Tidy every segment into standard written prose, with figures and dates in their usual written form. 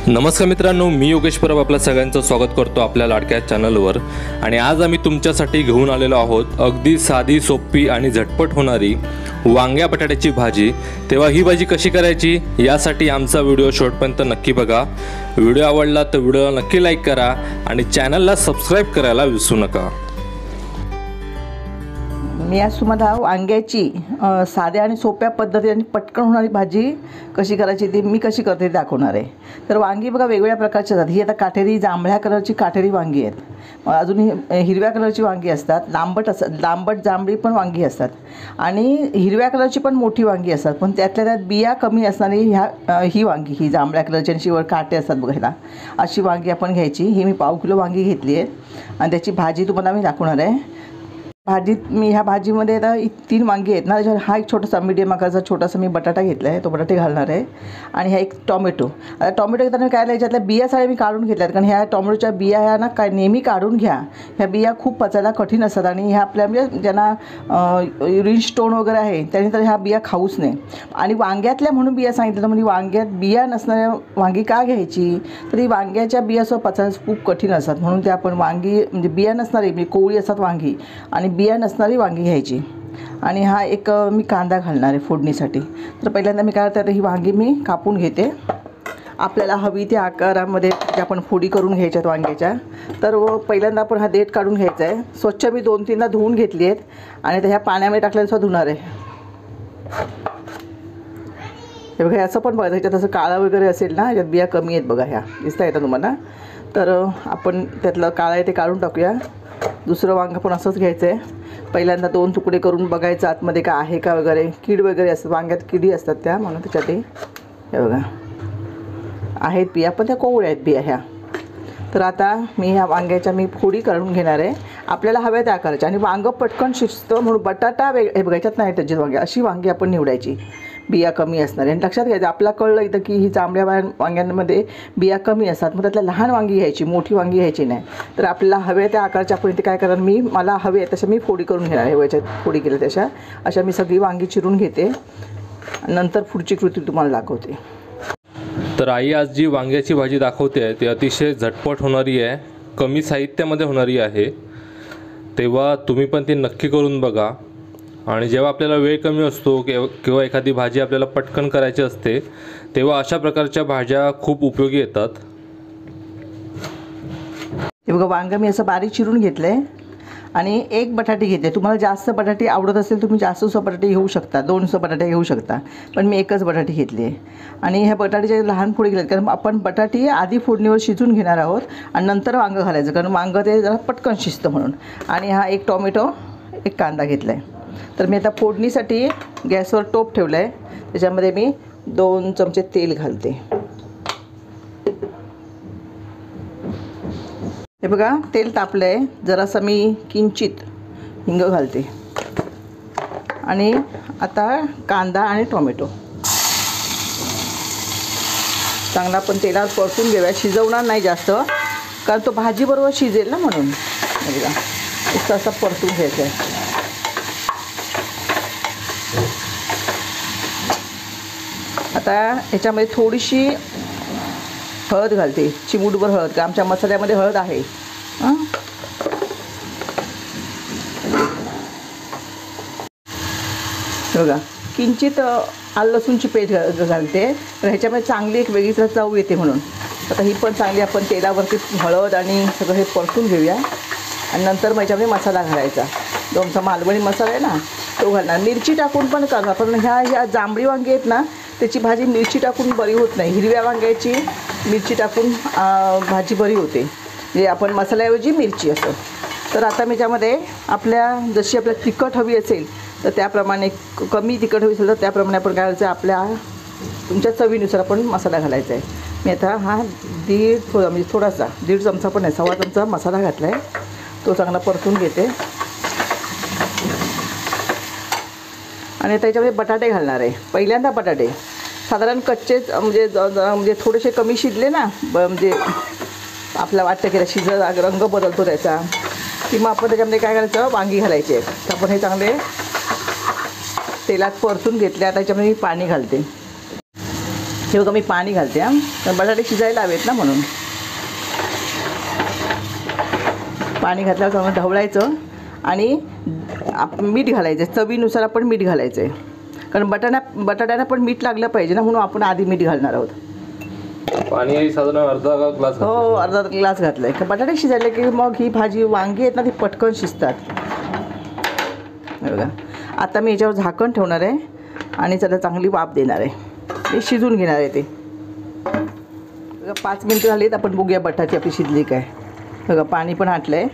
नमस्कार मित्रांनो, मी योगेश परब आपल्या सगळ्यांचं स्वागत करतो आपल्या लाडक्या चॅनलवर। आणि आज आम्ही तुमच्यासाठी घेऊन आलेलो आहोत अगदी साधी, सोपी आणि झटपट होणारी वांग्या बटाट्याची भाजी। तेव्हा ही भाजी कशी करायची यासाठी आमचा व्हिडिओ शेवटपर्यंत नक्की बघा। व्हिडिओ आवडला तर व्हिडिओला नक्की लाईक करा आणि चॅनलला सबस्क्राईब करायला विसरू नका। मी आज तुम्हाला वांग्याची साध्या आणि सोप्या पद्धतीने पटकन होणारी भाजी कशी करायची ती मी कशी करते ते दाखवणार आहे। तर वांगी बघा वेगवेगळ्या प्रकारची असतात। ही आता काटेरी जांभळ्या कलरची काटेरी वांगी आहेत, अजून हिरव्या कलरची वांगी असतात, लांबट जांभळी पण वांगी असतात आणि हिरव्या कलरची पण मोठी वांगी असतात, पण त्यातल्या त्यात बिया कमी असणारी ही वांगी, ही जांभळ्या कलरची आणि शिवर काटे असतात बघायला, अशी वांगी आपण घ्यायची। ही मी पाव किलो वांगी घेतली आहे आणि त्याची भाजी तुम्हाला मी दाखवणार आहे। भाजीत मी ह्या भाजीमध्ये आता 3 वांगी आहेत ना, त्याच्यावर हा एक छोटासा मीडियम आकाराचा छोटासा मी बटाटा घेतला आहे, तो बटाटे घालणार आहे आणि ह्या एक टोमॅटो। आता टोमॅटो घेताना काय याच्यातल्या बिया साऱ्या मी काढून घेतल्यात, कारण ह्या टोमॅटोच्या बिया ह्या ना काय नेहमी काढून घ्या, ह्या बिया खूप पचायला कठीण असतात आणि ह्या आपल्या म्हणजे ज्यांना युरिन स्टोन वगैरे आहे त्यांनी तर ह्या बिया खाऊच नाही। आणि वांग्यातल्या म्हणून बिया सांगितलं, म्हणजे वांग्यात बिया नसणाऱ्या वांगी का घ्यायची, तर ही वांग्याच्या बियासोबत पचायला खूप कठीण असतात, म्हणून ते आपण वांगी म्हणजे बिया नसणारी म्हणजे कोवळी असतात वांगी आणि बिया नसणारी वांगी घ्यायची। आणि हा एक मी कांदा घालणार आहे फोडणीसाठी। तर पहिल्यांदा मी काय करते, ही वांगी मी कापून घेते। आपल्याला हवी त्या आकारामध्ये आपण फोडी करून घ्यायच्यात वांग्याच्या। तर पहिल्यांदा आपण हा देठ काढून घ्यायचा आहे, स्वच्छ मी 2-3दा धुवून घेतली आहेत आणि ह्या पाण्यामध्ये टाकल्यानंतर धुणार आहे। हे बघा असं पण बघा, ह्याच्यात असं काळं वगैरे असेल ना, याच्यात बिया कमी आहेत बघा, ह्या दिसता येतात तुम्हाला। तर आपण त्यातलं काळं आहे ते काढून टाकूया। दुसरं वांगं पण असंच घ्यायचं आहे, पहिल्यांदा 2 तुकडे करून बघायचं आतमध्ये काय आहे का वगैरे, कीड वगैरे असतात वांग्यात, किडी असतात त्या, म्हणून त्याच्यात हे बघा आहेत बिया, पण त्या कोवळ्या आहेत बिया ह्या। तर आता मी ह्या वांग्याच्या फोडी काढून घेणार आहे, आपल्याला हव्या त्या आकाराच्या। आणि वांगं पटकन शिजतं म्हणून बटाटा हे बघायच्यात नाही त्याची वांगी, अशी वांगी आपण निवडायची बिया कमी असणारी। आणि लक्षात घ्यायचं, आपल्याला कळलं इथं की ही जांभळ्या वांग्यांमध्ये बिया कमी असतात, मग त्यातल्या लहान वांगी घ्यायची, मोठी वांगी घ्यायची नाही। तर आपल्याला हव्या त्या आकाराच्या आपण इथे काय करणार, मला हवे आहे तशा मी फोडी करून घेणार आहे, याच्यात फोडी केल्या तशा अशा मी सगळी वांगी चिरून घेते, नंतर पुढची कृती तुम्हाला दाखवते। तर आई आज जी वांग्याची भाजी दाखवते आहे ती अतिशय झटपट होणारी आहे, कमी साहित्यामध्ये होणारी आहे। तेव्हा तुम्ही पण ती नक्की करून बघा। आणि जेव्हा आपल्याला वेळ कमी असतो किंवा एखादी भाजी आपल्याला पटकन करायची असते, तेव्हा अशा प्रकारच्या भाज्या खूप उपयोगी येतात। हे बघा वांगं मी असं बारीक चिरून घेतलं आहे आणि 1 बटाटे घेतले। तुम्हाला जास्त बटाटे आवडत असेल तुम्ही जास्त बटाटे घेऊ शकता, 2 बटाटे घेऊ शकता, पण मी 1च बटाटे घेतली आहे। आणि ह्या बटाट्याचे लहान फोडी घेतल्यात, कारण आपण बटाटे आधी फोडणीवर शिजून घेणार आहोत आणि नंतर वांगं घालायचं, कारण वांगं ते जरा पटकन शिजतं म्हणून। आणि हा 1 टोमॅटो, 1 कांदा घेतला आहे। तर मी आता फोडणीसाठी गॅसवर टोप ठेवलं आहे, त्याच्यामध्ये मी 2 चमचे तेल घालते। हे बघा तेल तापलं आहे, जरासं मी किंचित हिंग घालते आणि आता कांदा आणि टोमॅटो चांगला आपण तेलात परतून घेऊया, शिजवणार नाही जास्त, कारण तो भाजीबरोबर शिजेल ना, म्हणून बघा नुसतं असं परतून घ्यायचं आहे। आता ह्याच्यामध्ये थोडीशी हळद घालते, चिमूटभर हळद, का आमच्या मसाल्यामध्ये हळद आहे। बघा किंचित आलं लसूणची पेस्ट घालते, तर ह्याच्यामध्ये चांगली एक वेगळीच चव येते म्हणून। आता ही पण चांगली आपण तेलावरती हळद आणि सगळं हे परतून घेऊया आणि नंतर मग ह्याच्यामध्ये मसाला घालायचा, जो आमचा मालवणी मसाला आहे ना तो घालणार। मिरची टाकून पण करणार, पण ह्या जांभळी वांगी आहेत ना त्याची भाजी मिरची टाकून बरी होत नाही, हिरव्या वांग्याची मिरची टाकून भाजी बरी होते, म्हणजे आपण मसाल्याऐवजी मिरची असं। तर आता मी त्यामध्ये जशी आपल्याला तिखट हवी असेल तर त्याप्रमाणे, कमी तिखट हवी असेल तर त्याप्रमाणे आपण काय करायचं, आपल्या तुमच्या चवीनुसार आपण मसाला घालायचा आहे। मी आता हा म्हणजे थोडासा 1.5 चमचा पण नाही, 1.25 चमचा मसाला घातला आहे, तो चांगला परतून घेते। आणि त्याच्यामध्ये बटाटे घालणार आहे, पहिल्यांदा बटाटे साधारण कच्चेच, म्हणजे थोडेसे कमी शिजले ना, म्हणजे आपल्याला वाटतं की शिजत रंग बदलतो त्याचा, की मग आपण त्याच्यामध्ये काय करायचं, वांगी घालायची आहे। तर आपण हे चांगले तेलात परतून घेतले। आता त्याच्यामध्ये मी पाणी घालते हे बघा मी पाणी घालते हां, तर बटाटे शिजायला हवेत ना म्हणून. पाणी घातल्यावर चांगलं ढवळायचं आणि मीठ घालायचं, चवीनुसार आपण मीठ घालायचं आहे, कारण बटाट्याला पण मीठ लागलं पाहिजे ना, म्हणून आपण आधी मीठ घालणार आहोत. पाणी साधारण अर्धा ग्लास. हो, अर्धा ग्लास घातला आहे. बटाटे शिजायले की मग ही भाजी वांगी आहेत ना ती पटकन शिजतात. बघा आता मी याच्यावर झाकण ठेवणार आहे आणि त्याला चांगली वाफ देणार आहे. मी शिजून घेणार आहे ते. बघा 5 मिनटं झालीत, आपण बघूया बटाटी आपली शिजली काय. बघा पाणी पण आटलं आहे.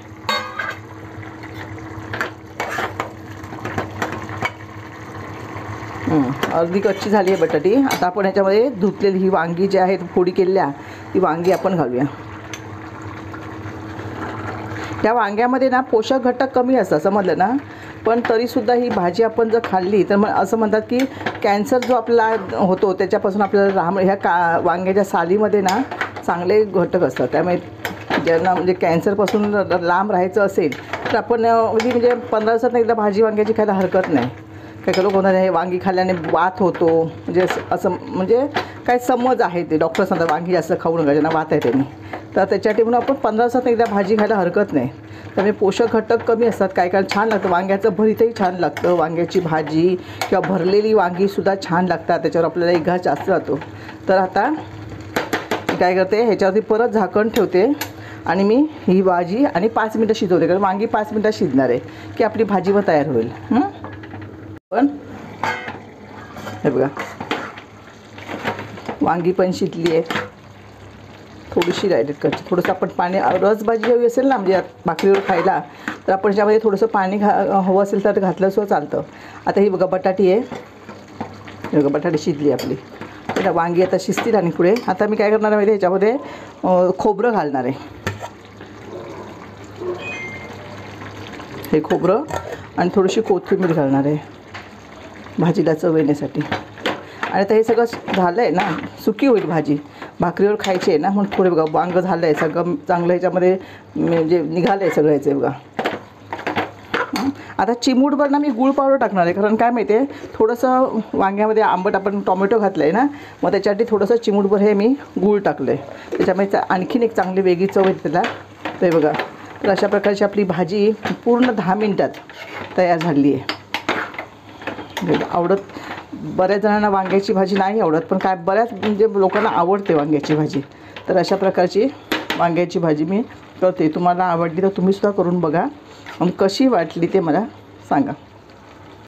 अर्धी कच्ची झाली आहे बटाटी. आता आपण याच्यामध्ये धुतलेली ही वांगी जी आहेत फोडी केलेल्या ती वांगी आपण घालूया. त्या वांग्यामध्ये ना पोषक घटक कमी असतात समजलं ना, पण तरीसुद्धा ही भाजी आपण जर खाल्ली तर मग असं म्हणतात की कॅन्सर जो आपला होतो त्याच्यापासून आपल्याला ह्या वांग्याच्या सालीमध्ये ना चांगले घटक असतात. त्यामुळे ज्यांना म्हणजे कॅन्सरपासून लांब राहायचं असेल तर आपण म्हणजे 15 दिवसात एकदा भाजी वांग्याची खायला हरकत नाही. काही लोक होणार हे वांगी खाल्ल्याने वात होतो, म्हणजे असं म्हणजे काय समज आहे ते डॉक्टर सांगतात वांगी जास्त खाऊ नका ज्यांना वात आहे त्यांनी, तर त्याच्यासाठी म्हणून आपण 15 दिवसात एकदा भाजी खायला हरकत नाही. त्यामुळे पोषक घटक कमी असतात. काय छान लागतं, वांग्याचं भरीतही छान लागतं, वांग्याची भाजी किंवा भरलेली वांगीसुद्धा छान लागतात, त्याच्यावर आपल्याला एक घास जास्त जातो. तर आता काय करते, ह्याच्यावरती परत झाकण ठेवते आणि मी ही भाजी आणि 5 मिनटं शिजवते, कारण वांगी 5 मिनटात शिजणार आहे की आपली भाजी पण तयार होईल. पण हे बघा वांगी पण शिजली आहे, थोडीशी राहिली कच्ची. थोडंसं आपण पाणी, रसभाजी हवी असेल ना म्हणजे भाकरीवर खायला, तर आपण त्याच्यामध्ये थोडंसं पाणी हवं असेल तर घातलं सुद्धा चालतं. आता ही बघा बटाटी आहे, हे बघा बटाटी शिजली आपली. आता वांगी आता शिजतील आणि पुढे आता मी काय करणार आहे ह्याच्यामध्ये खोबरं घालणार आहे. हे खोबरं आणि थोडीशी कोथिंबीर घालणार आहे भाजीला चव येण्यासाठी. आणि आता हे सगळं झालं आहे ना, सुकी होईल भाजी, भाकरीवर खायची आहे ना, म्हणून थोडे बघा वांगं झालं आहे सगळं चांगलं, ह्याच्यामध्ये म्हणजे निघालं आहे सगळं ह्याचे बघा. आता चिमूटभर ना मी गूळ पावडर टाकणार आहे, कारण काय माहिती आहे थोडंसं वांग्यामध्ये आंबट आपण टोमॅटो घातलं आहे ना, मग त्याच्यासाठी थोडंसं चिमूटभर हे मी गूळ टाकलं आहे, त्याच्यामुळे आणखीन एक चांगली वेगळी चव येते त्याला. ते बघा, तर अशा प्रकारची आपली भाजी पूर्ण 10 मिनटात तयार झाली आहे. आवडत बऱ्याच जणांना वांग्याची भाजी नाही आवडत, पण काय बऱ्याच म्हणजे लोकांना आवडते वांग्याची भाजी. तर अशा प्रकारची वांग्याची भाजी मी करते. तुम्हाला आवडली तर तुम्हीसुद्धा करून बघा आणि कशी वाटली ते मला सांगा.